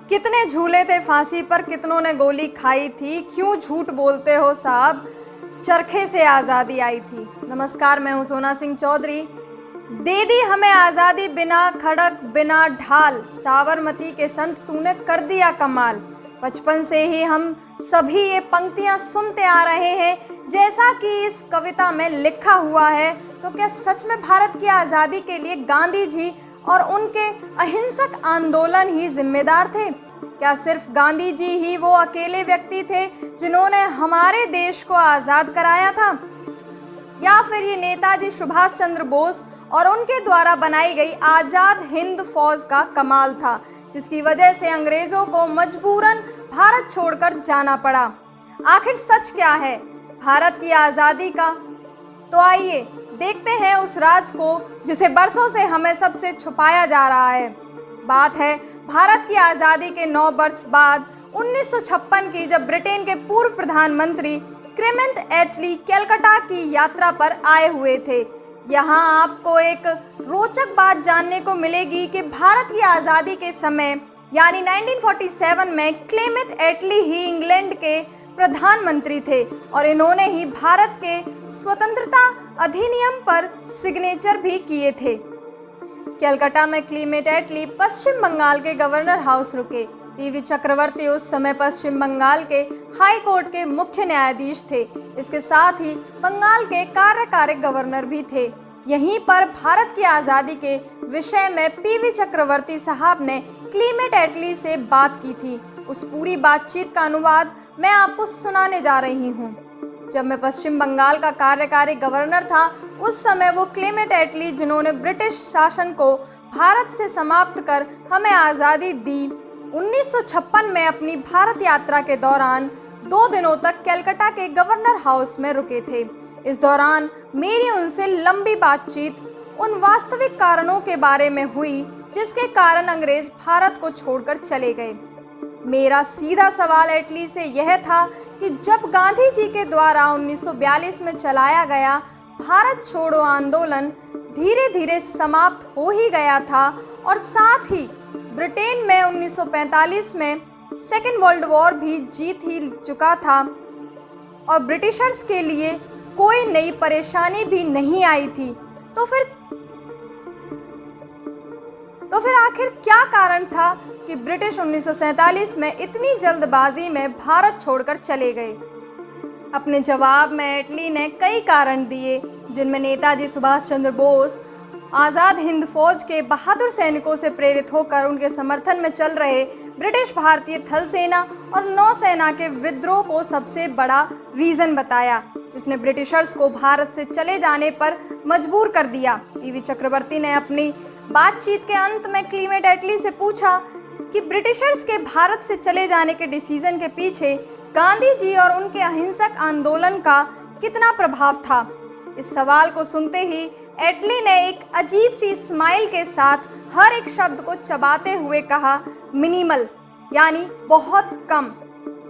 कितने झूले थे फांसी पर, कितनों ने गोली खाई थी, क्यों झूठ बोलते हो साहब, चरखे से आज़ादी आई थी। नमस्कार, मैं हूँ सोना सिंह चौधरी। दे दी हमें आज़ादी बिना खड़क बिना ढाल, साबरमती के संत तूने कर दिया कमाल। बचपन से ही हम सभी ये पंक्तियाँ सुनते आ रहे हैं। जैसा कि इस कविता में लिखा हुआ है, तो क्या सच में भारत की आज़ादी के लिए गांधी जी और उनके अहिंसक आंदोलन ही जिम्मेदार थे? क्या सिर्फ गांधी जी ही वो अकेले व्यक्ति थे जिन्होंने हमारे देश को आज़ाद कराया था, या फिर ये नेताजी सुभाष चंद्र बोस और उनके द्वारा बनाई गई आज़ाद हिंद फौज का कमाल था, जिसकी वजह से अंग्रेज़ों को मजबूरन भारत छोड़कर जाना पड़ा? आखिर सच क्या है भारत की आज़ादी का? तो आइए देखते हैं उस राज को जिसे बरसों से हमें सबसे छुपाया जा रहा है। बात है भारत की आज़ादी के 9 वर्ष बाद 1956 की, जब ब्रिटेन के पूर्व प्रधानमंत्री क्लेमेंट एटली कलकत्ता की यात्रा पर आए हुए थे। यहाँ आपको एक रोचक बात जानने को मिलेगी कि भारत की आज़ादी के समय यानी 1947 में क्लेमेंट एटली ही इंग्लैंड के प्रधानमंत्री थे और इन्होंने ही भारत के स्वतंत्रता अधिनियम पर सिग्नेचर भी किए थे। कलकत्ता में क्लेमेंट एटली पश्चिम बंगाल के गवर्नर हाउस रुके। पीवी चक्रवर्ती उस समय पश्चिम बंगाल के हाई कोर्ट के मुख्य न्यायाधीश थे। इसके साथ ही बंगाल के कार्यकारी गवर्नर भी थे। यहीं पर भारत की आज़ादी के विषय में पीवी चक्रवर्ती साहब ने क्लेमेंट एटली से बात की थी। उस पूरी बातचीत का अनुवाद मैं आपको सुनाने जा रही हूँ। जब मैं पश्चिम बंगाल का कार्यकारी गवर्नर था, उस समय वो क्लेमेंट एटली, जिन्होंने ब्रिटिश शासन को भारत से समाप्त कर हमें आज़ादी दी, 1956 में अपनी भारत यात्रा के दौरान 2 दिनों तक कलकत्ता के गवर्नर हाउस में रुके थे। इस दौरान मेरी उनसे लंबी बातचीत उन वास्तविक कारणों के बारे में हुई जिसके कारण अंग्रेज भारत को छोड़कर चले गए। मेरा सीधा सवाल एटली से यह था कि जब गांधी जी के द्वारा 1942 में चलाया गया भारत छोड़ो आंदोलन धीरे धीरे समाप्त हो ही गया था और साथ ही ब्रिटेन में 1945 में सेकेंड वर्ल्ड वॉर भी जीत ही चुका था और ब्रिटिशर्स के लिए कोई नई परेशानी भी नहीं आई थी, तो फिर आखिर क्या कारण था कि ब्रिटिश 1947 में इतनी जल्दबाजी में भारत छोड़कर चले गए? अपने जवाब में एटली ने कई कारण दिए, जिनमें नेताजी सुभाष चंद्र बोस आज़ाद हिंद फौज के बहादुर सैनिकों से प्रेरित होकर उनके समर्थन में चल रहे ब्रिटिश भारतीय थल सेना और नौसेना के विद्रोह को सबसे बड़ा रीज़न बताया, जिसने ब्रिटिशर्स को भारत से चले जाने पर मजबूर कर दिया। पीवी चक्रवर्ती ने अपनी बातचीत के अंत में क्लेमेंट एटली से पूछा कि ब्रिटिशर्स के भारत से चले जाने के डिसीजन के पीछे गांधी जी और उनके अहिंसक आंदोलन का कितना प्रभाव था। इस सवाल को सुनते ही एटली ने एक अजीब सी स्माइल के साथ हर एक शब्द को चबाते हुए कहा, मिनिमल, यानी बहुत कम।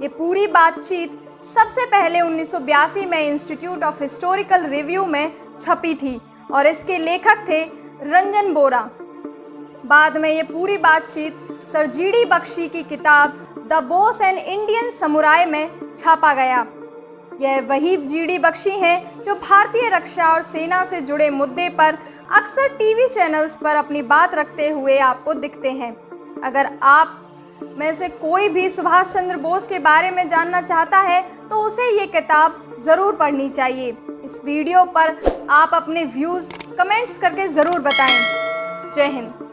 ये पूरी बातचीत सबसे पहले 1982 में इंस्टीट्यूट ऑफ हिस्टोरिकल रिव्यू में छपी थी और इसके लेखक थे रंजन बोरा। बाद में ये पूरी बातचीत सर जीडी बख्शी की किताब the Bose and Indian samurai में छापा गया। यह वही जीडी बख्शी हैं जो भारतीय रक्षा और सेना से जुड़े मुद्दे पर अक्सर टीवी चैनल्स पर अपनी बात रखते हुए आपको दिखते हैं। अगर आप में से कोई भी सुभाष चंद्र बोस के बारे में जानना चाहता है तो उसे ये किताब ज़रूर पढ़नी चाहिए। इस वीडियो पर आप अपने व्यूज़ कमेंट्स करके ज़रूर बताएं। जय हिंद।